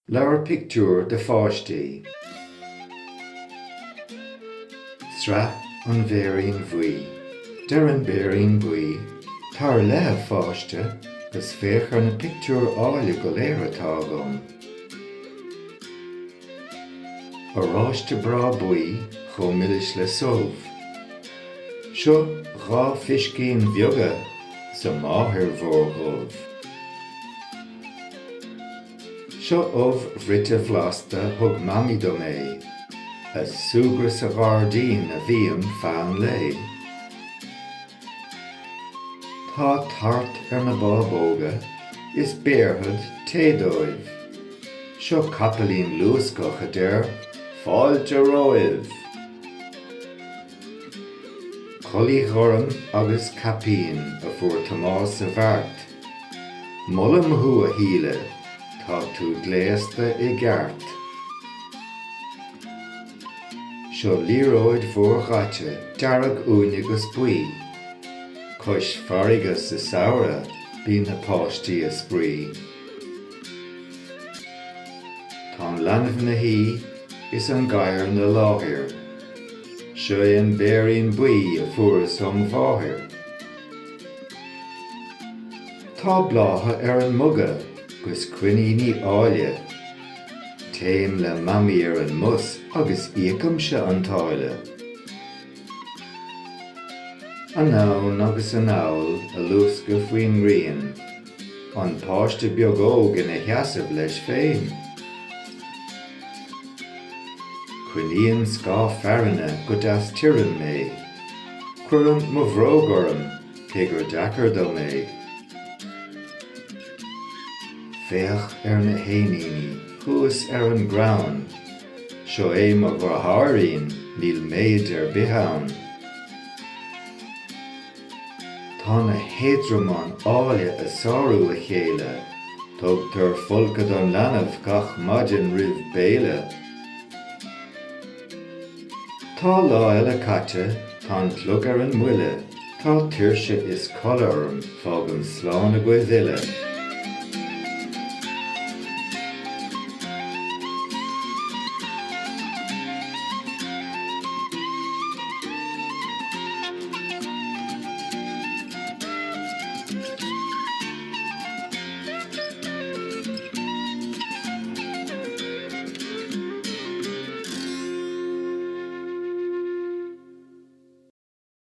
Leabhar Pictiúirí de Pháistí. Sreath an Bhéirín Bhuí. Dearan Bhéirín Bhuí, tar le fáiste, gus féach ar na pictiúir áile go léir atá agam. Aráiste brá buí chomh millis le sóibh. Seo dhá fiscín bheoga sa máthair mhórghóibh. Seo bhrite bhleasta thug mamí do mé, as suagra sa ghardín a bhíam feann lé. Tá tart ar na bábóga is béarthad téadóibh. Seo capalín luascach a deir fáilte róibh. Chulaí ghoram agus capín a fuair Tomás sa bhart. Mollam thu a híle, tá tú gléasta i gceart. Seo líróid mhórghaite dearg úine agus buí. Cois farraige sa samhra bí na páistí a sprí. Tá leanbh na hí is an gcathair na láthair. Seo an Bhéirín Bhuí a fuair som bháthir. Tá blátha ar an mugad gus cuiníní áile. Téim le mamí ar an mus agus íocamse an táille. An ann agus an awl a luasca faoin rian. An páiste beag óg ina sheasamh leis féin. Cuiníonn scá fearanna go deas tirim mé. Cuireann mo bhrógaram cé gur deacair do mé. Féach ar na héanaí, thuas ar an grán. Seo é mo gur tháiríonn níl méid ar bithán. Tá na héadramán áile a sárú a chéile, tugtar folcad an leanbh gach maidin rih béile. Tá lá eile caite, tá clog ar an muile, tá tuirse is coile orm fág an sláán a gcuid uile.